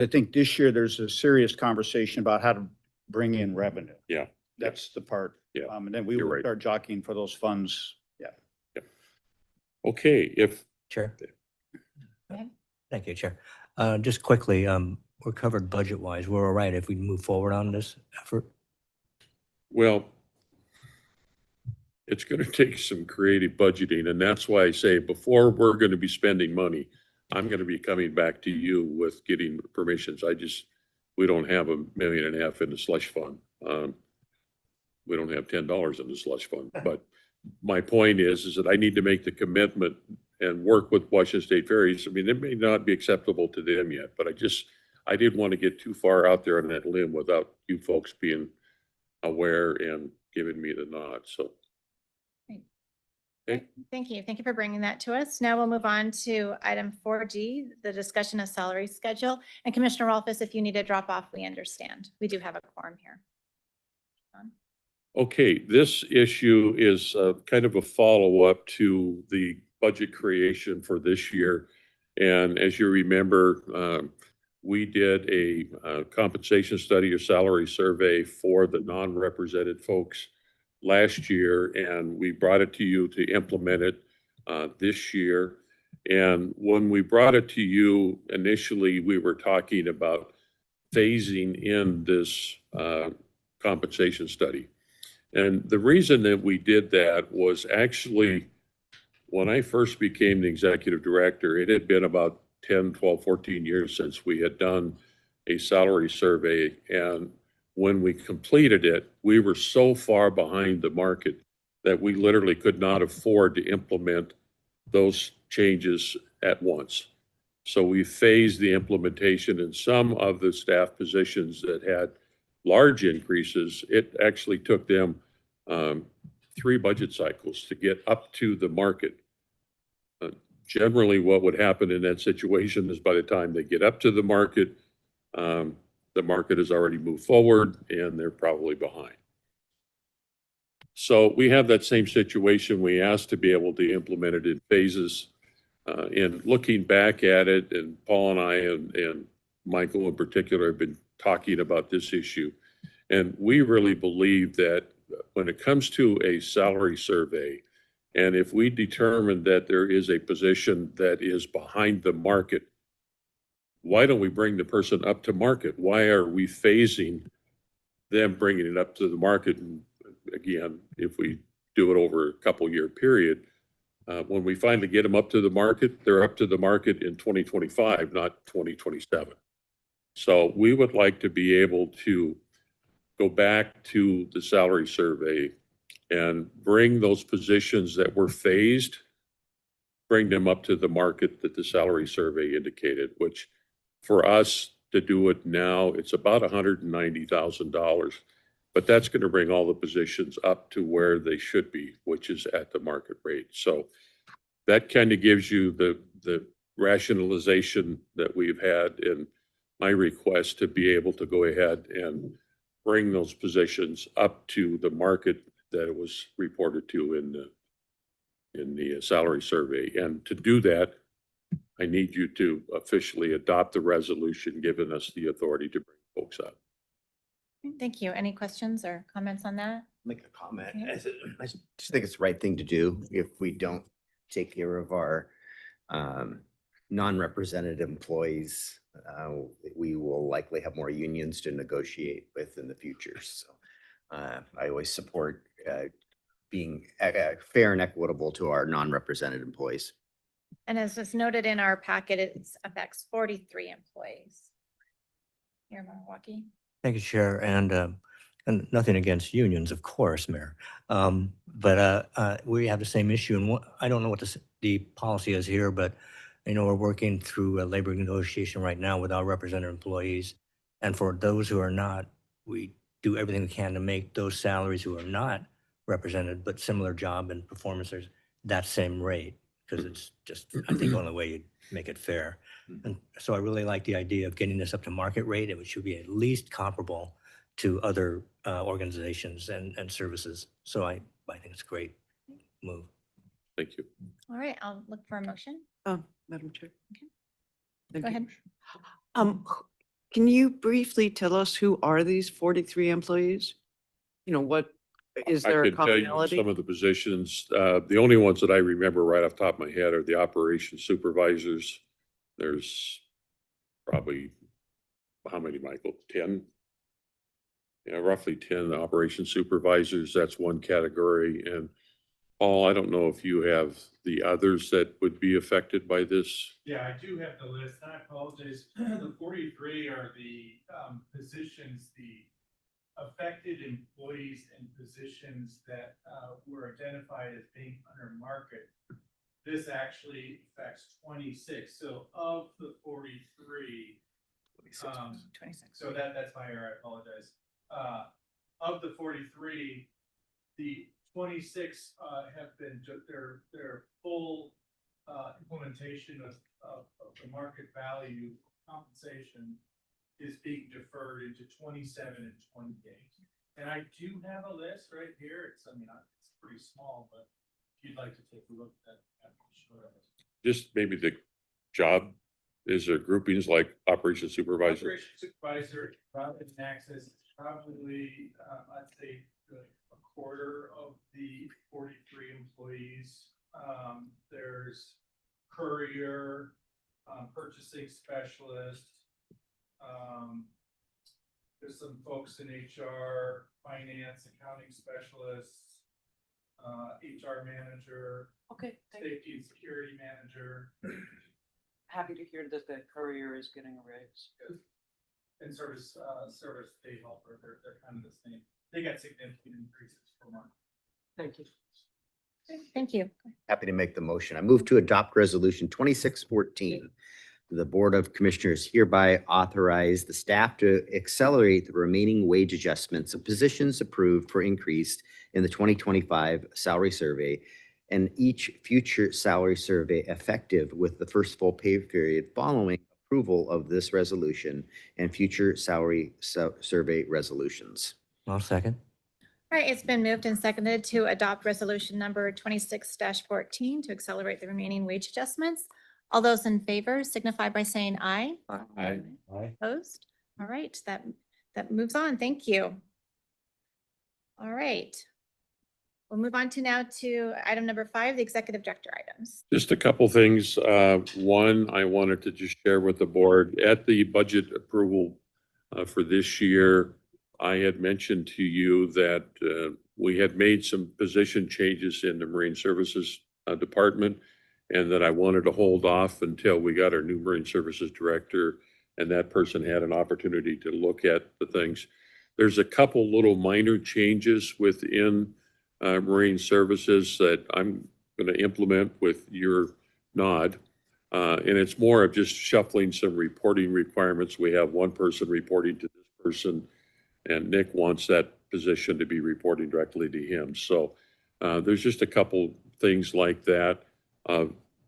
I think this year there's a serious conversation about how to bring in revenue. Yeah. That's the part. Yeah. And then we You're will right. start jockeying for those funds. Yeah. Okay, if Chair. Okay. Thank you, Chair. Just quickly, we're covered budget-wise. We're all right if we move forward on this effort? well, it's going to take some creative budgeting, and that's why I say before we're going to be spending money, I'm going to be coming back to you with getting permissions. We don't have $1.5 million in the slush fund. We don't have $10 in the slush fund, but my point is that I need to make the commitment and work with Washington State Ferries. I mean, it may not be acceptable to them yet, but I didn't want to get too far out there on that limb without you folks being aware and giving me the nod, so. Okay. Thank you. Thank you for bringing that to us. Now we'll move on to item 4D, the discussion of salary schedule. And Commissioner Rolfes, if you need to drop off, we understand. We do have a quorum here. Okay, this issue is kind of a follow-up to the budget creation for this year. And as you remember, we did a compensation study or salary survey for the non-represented folks last year, and we brought it to you to implement it this year. And when we brought it to you, initially, we were talking about phasing in this compensation study. And the reason that we did that was actually when I first became the executive director, it had been about 10, 12, 14 years since we had done a salary survey. And when we completed it, we were so far behind the market that we literally could not afford to implement those changes at once. So we phased the implementation, and some of the staff positions that had large increases, it actually took them 3 budget cycles to get up to the market. Generally, what would happen in that situation is by the time they get up to the market has already moved forward and they're probably behind. So we have that same situation. We asked to be able to implement it in phases. And looking back at it, and Paul and I and Michael in particular have been talking about this issue. And we really believe that when it comes to a salary survey, and if we determine that there is a position that is behind the market, why don't we bring the person up to market? Why are we phasing them bringing it up to the market? And again, if we do it over a couple-year period, when we finally get them up to the market, they're up to the market in 2025, not 2027. So we would like to be able to go back to the salary survey and bring those positions that were phased, bring them up to the market that the salary survey indicated, which for us to do it now, it's about $190,000, but that's going to bring all the positions up to where they should be, which is at the market rate. So that kind of gives you the rationalization that we've had in my request to be able to go ahead and bring those positions up to the market that it was reported to in the salary survey. And to do that, I need you to officially adopt the resolution giving us the authority to bring folks up. Thank you. Any questions or comments on that? Make a comment. Okay. I just think it's the right thing to do. If we don't take care of our non-represented employees, we will likely have more unions to negotiate with in the future. So I always support being fair and equitable to our non-represented employees. And as was noted in our packet, it affects 43 employees here in Milwaukee. Thank you, Chair. And nothing against unions, of course, Mayor. But we have the same issue. And I don't know what the policy is here, but we're working through a labor negotiation right now with our represented employees. And for those who are not, we do everything we can to make those salaries who are not represented, but similar job and performances, that same rate, because it's just, I think, the only way you make it fair. And so I really like the idea of getting this up to market rate, which should be at least comparable to other organizations and services. So I think it's a great move. Thank you. All right, I'll look for a motion. Madam Chair. Okay. Thank Go you. ahead. Can you briefly tell us who are these 43 employees? You know, what, is I there a could tell you commonality? some of the positions, the only ones that I remember right off the top of my head are the operations supervisors. There's probably, how many, Michael? 10? Yeah, roughly 10 operations supervisors. That's one category. And Paul, I don't know if you have the others that would be affected by this. Yeah, I do have the list. I apologize. The 43 are the positions, the affected employees and positions that were identified as being under market. This actually affects 26. So of the 43, 26. so that's my error. I apologize. Of the 43, the 26 have been their full implementation of the market value compensation is being deferred into 27 and 28. And I do have a list right here. It's, I mean, it's pretty small, but if you'd like to take a look at that, sure. Just maybe the job, is there groupings like operations supervisor? Operation supervisor, route and access, is probably, I'd say a quarter of the 43 employees. There's courier, purchasing specialist. There's some folks in HR, finance, accounting specialists, HR manager, Okay, thank you. safety and security manager, Happy to hear that the courier is getting a raise. and service day helper. They're kind of the same. They got significant increases per month. Thank you. Thank you. Happy to make the motion. I move to adopt resolution 2614. The Board of Commissioners hereby authorize the staff to accelerate the remaining wage adjustments of positions approved for increase in the 2025 salary survey and each future salary survey effective with the first full pay period following approval of this resolution and future salary survey resolutions. I'll second. All right, it's been moved and seconded to adopt resolution number 26-14 to accelerate the remaining wage adjustments. All those in favor signify by saying aye. Aye. Opposed? All right, that moves on. Thank you. All right. We'll move on to now to item number 5, the executive director items. Just a couple things. One, I wanted to just share with the board at the budget approval for this year. I had mentioned to you that we had made some position changes in the Marine Services Department and that I wanted to hold off until we got our new Marine Services Director and that person had an opportunity to look at the things. There's a couple little minor changes within Marine Services that I'm going to implement with your nod. And it's more of just shuffling some reporting requirements. We have one person reporting to this person, and Nick wants that position to be reporting directly to him. So there's just a couple things like that,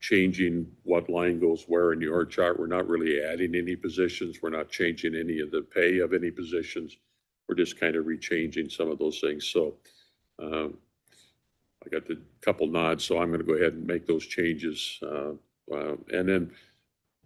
changing what line goes where in your chart. We're not really adding any positions. We're not changing any of the pay of any positions. We're just kind of rechanging some of those things. So I got the couple nods, so I'm going to go ahead and make those changes. And then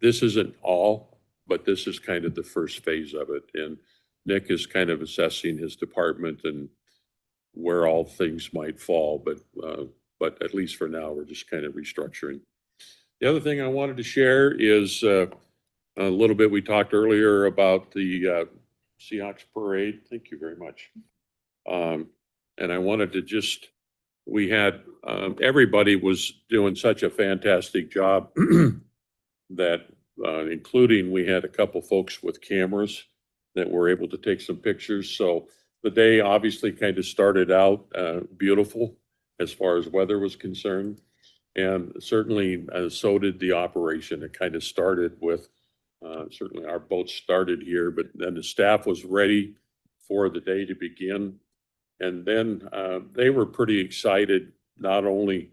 this isn't all, but this is kind of the first phase of it. And Nick is kind of assessing his department and where all things might fall, but at least for now, we're just kind of restructuring. The other thing I wanted to share is a little bit, we talked earlier about the Seahawks parade. Thank you very much. And I wanted to just, we had, everybody was doing such a fantastic job that including we had a couple folks with cameras that were able to take some pictures. So the day obviously kind of started out beautiful as far as weather was concerned. And certainly so did the operation. It kind of started with, certainly our boat started here, but then the staff was ready for the day to begin. And then they were pretty excited, not only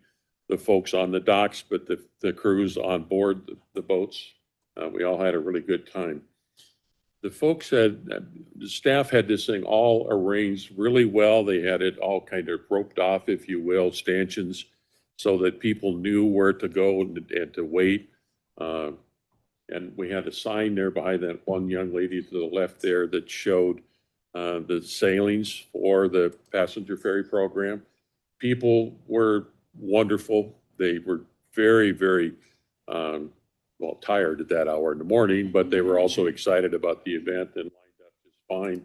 the folks on the docks, but the crews on board the boats. We all had a really good time. The folks had, the staff had this thing all arranged really well. They had it all kind of roped off, if you will, stanchions, so that people knew where to go and to wait. And we had a sign there behind that one young lady to the left there that showed the sailings for the passenger ferry program. People were wonderful. They were very, very, well, tired at that hour in the morning, but they were also excited about the event and lined up just fine.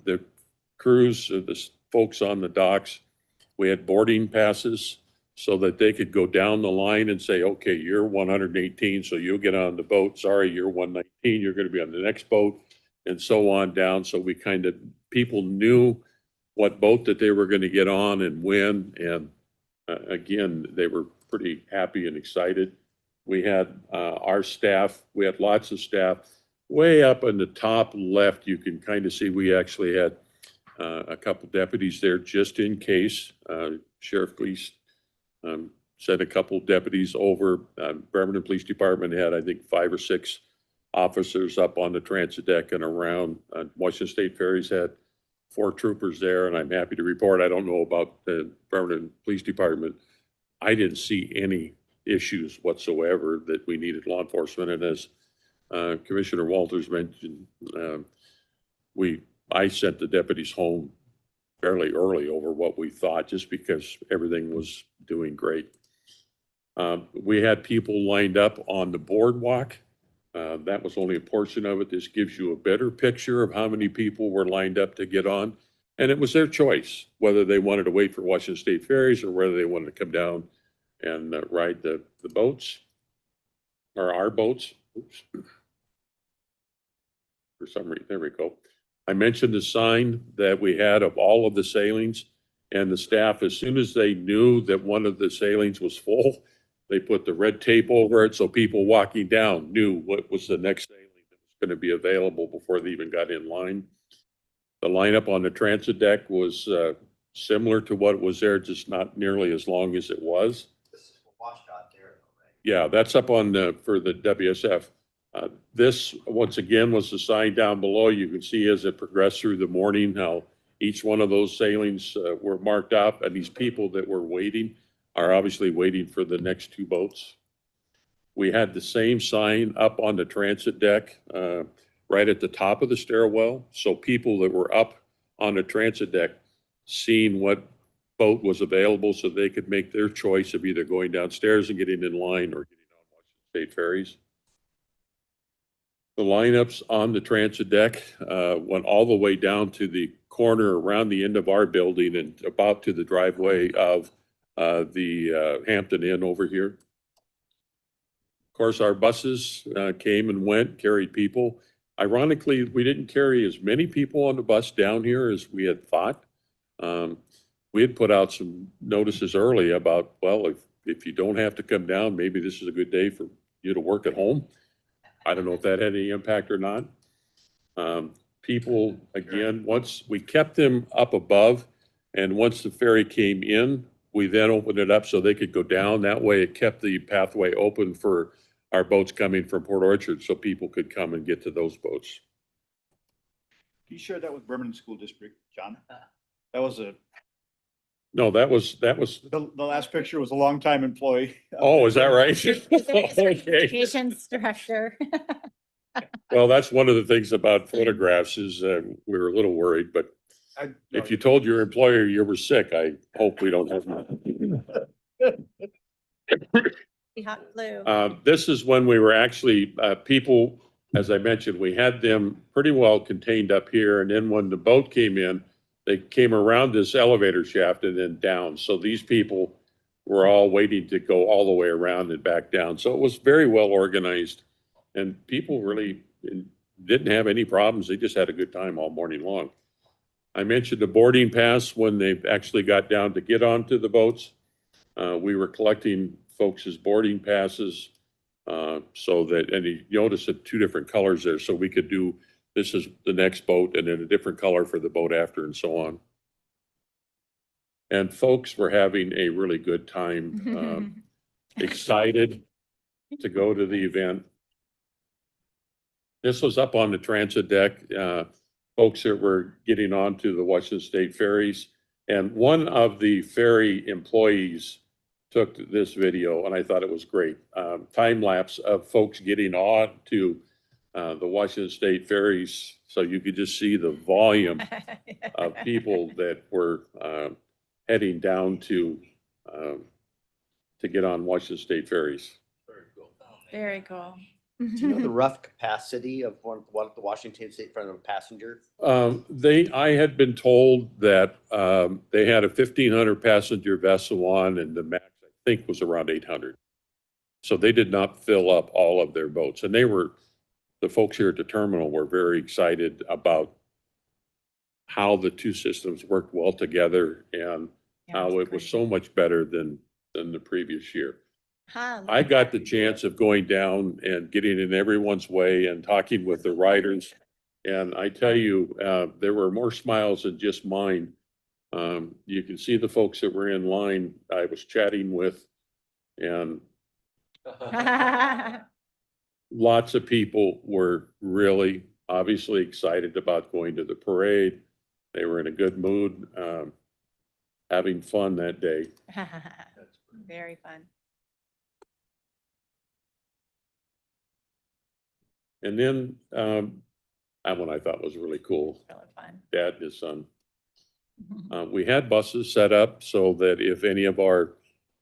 The crews, the folks on the docks, we had boarding passes so that they could go down the line and say, okay, you're 118, so you'll get on the boat. Sorry, you're 119, you're going to be on the next boat, and so on down. So we kind of, people knew what boat that they were going to get on and when. And again, they were pretty happy and excited. We had our staff, we had lots of staff. Way up in the top left, you can kind of see we actually had a couple deputies there just in case. Sheriff Police sent a couple deputies over. Bremerton Police Department had, I think, 5 or 6 officers up on the transit deck and around. Washington State Ferries had 4 troopers there, and I'm happy to report, I don't know about the Bremerton Police Department. I didn't see any issues whatsoever that we needed law enforcement. And as Commissioner Walters mentioned, I sent the deputies home fairly early over what we thought, just because everything was doing great. We had people lined up on the boardwalk. That was only a portion of it. This gives you a better picture of how many people were lined up to get on. And it was their choice, whether they wanted to wait for Washington State Ferries or whether they wanted to come down and ride the boats, or our boats. Oops. For some reason, there we go. I mentioned the sign that we had of all of the sailings, and the staff, as soon as they knew that one of the sailings was full, they put the red tape over it so people walking down knew what was the next sailing that was going to be available before they even got in line. The lineup on the transit deck was similar to what was there, just not nearly as long as it was. This is washed out there, right? Yeah, that's up on for the WSF. This, once again, was the sign down below. You can see as it progressed through the morning how each one of those sailings were marked up, and these people that were waiting are obviously waiting for the next 2 boats. We had the same sign up on the transit deck right at the top of the stairwell, so people that were up on the transit deck seeing what boat was available so they could make their choice of either going downstairs and getting in line or getting on Washington State Ferries. The lineups on the transit deck went all the way down to the corner around the end of our building and about to the driveway of the Hampton Inn over here. Of course, our buses came and went, carried people. Ironically, we didn't carry as many people on the bus down here as we had thought. We had put out some notices early about, well, if you don't have to come down, maybe this is a good day for you to work at home. I don't know if that had any impact or not. People, again, once we kept them up above, and once the ferry came in, we then opened it up so they could go down. That way it kept the pathway open for our boats coming from Port Orchard so people could come and get to those boats. Can you share that with Bremerton School District, John? That was No, that was, the last picture was a longtime employee. oh, is that right? Okay. Communications director. Well, that's one of the things about photographs is we were a little worried, but if you told your employer you were sick, I hope we don't have that. The hot flu. This is when we were actually, people, as I mentioned, we had them pretty well contained up here. And then when the boat came in, they came around this elevator shaft and then down. So these people were all waiting to go all the way around and back down. So it was very well organized, and people really didn't have any problems. They just had a good time all morning long. I mentioned the boarding pass when they actually got down to get onto the boats. We were collecting folks' boarding passes so that, and you notice that 2 different colors there, so we could do, this is the next boat and then a different color for the boat after and so on. And folks were having a really good time, excited to go to the event. This was up on the transit deck, folks that were getting onto the Washington State ferries. And one of the ferry employees took this video and I thought it was great. Time lapse of folks getting on to the Washington State ferries. So you could just see the volume of people that were heading down to get on Washington State ferries. Very cool. Do you know the rough capacity of what the Washington State front of a passenger? I had been told that they had a 1,500 passenger vessel on and the max, I think, was around 800. So they did not fill up all of their boats. And the folks here at the terminal were very excited about how the two systems worked well together and how it was so much better than the previous year. I got the chance of going down and getting in everyone's way and talking with the riders. And I tell you, there were more smiles than just mine. You can see the folks that were in line I was chatting with, and lots of people were really obviously excited about going to the parade. They were in a good mood, having fun that day. Very fun. And then that one I thought was really cool. Really fun. Dad and his son. We had buses set up so that if any of our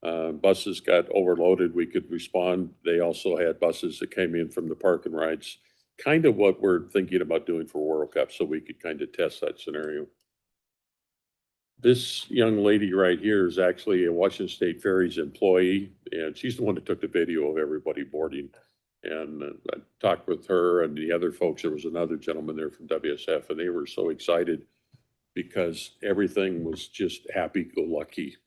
buses got overloaded, we could respond. They also had buses that came in from the park and rides, kind of what we're thinking about doing for World Cup, so we could kind of test that scenario. This young lady right here is actually a Washington State Ferries employee, and she's the one that took the video of everybody boarding. And I talked with her and the other folks. There was another gentleman there from WSF, and they were so excited because everything was just happy-go-lucky.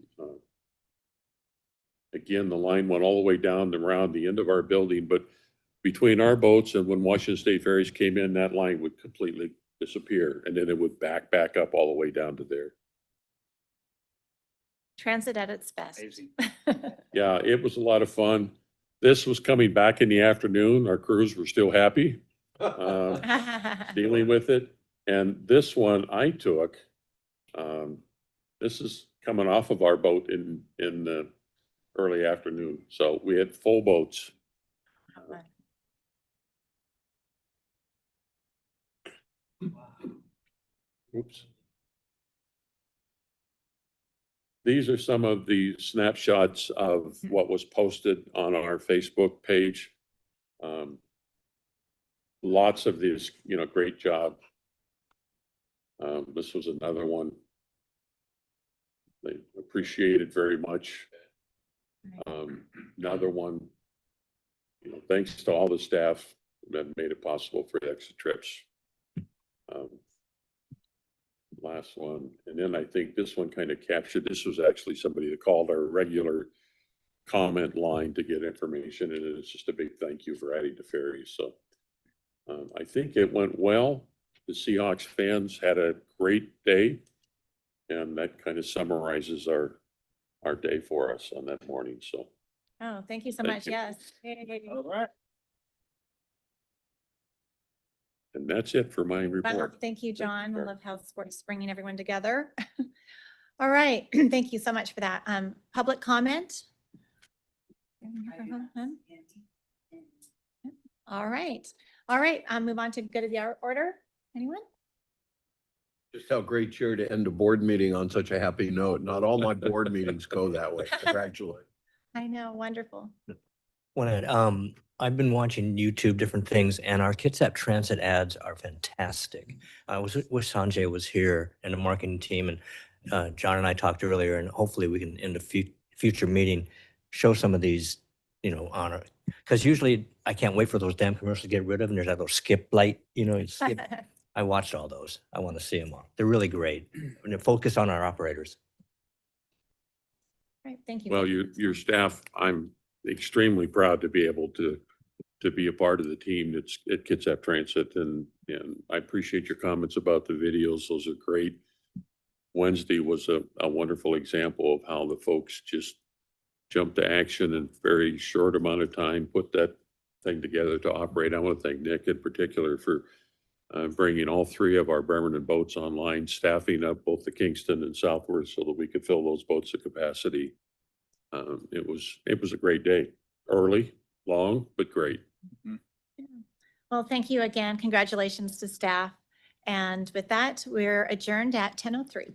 Again, the line went all the way down around the end of our building, but between our boats and when Washington State Ferries came in, that line would completely disappear, and then it would back up all the way down to there. Transit at its best. Yeah, it was a lot of fun. This was coming back in the afternoon. Our crews were still happy dealing with it. And this one I took, this is coming off of our boat in the early afternoon. So we had full boats. Oops. These are some of the snapshots of what was posted on our Facebook page. Lots of these, great job. This was another one. They appreciate it very much. Another one, thanks to all the staff that made it possible for the extra trips. Last one. And then I think this one kind of captured, this was actually somebody that called our regular comment line to get information. And it's just a big thank you for adding the ferries. So I think it went well. The Seahawks fans had a great day. And that kind of summarizes our day for us on that morning. So. Oh, thank you so Thank much. you. Yes. All right. And that's it for my Wow, report. thank you, John. I Sure. love how sports bringing everyone together. All right, thank you so much for that. Public comment? All right, move on to good of the order. Anyone? Just how great chair to end a board meeting on such a happy note. Not all my board meetings go that way. Congratulations. I know, wonderful. I've been watching YouTube, different things, and our Kitsap transit ads are fantastic. I wish Sanjay was here and the marketing team, and John and I talked earlier, and hopefully we can, in the future meeting, show some of these, on it. Because usually I can't wait for those damn commercials to get rid of, and there's that little skip light, skip. I watched all those. I want to see them all. They're really great. And they focus on our operators. Right, thank you. Well, your staff, I'm extremely proud to be able to be a part of the team that's at Kitsap Transit, and I appreciate your comments about the videos. Those are great. Wednesday was a wonderful example of how the folks just jumped to action in a very short amount of time, put that thing together to operate. I want to thank Nick in particular for bringing all three of our Bremerton boats online, staffing up both the Kingston and Southworth so that we could fill those boats to capacity. It was a great day. Early, long, but great. Well, thank you again. Congratulations to staff. And with that, we're adjourned at 10:03.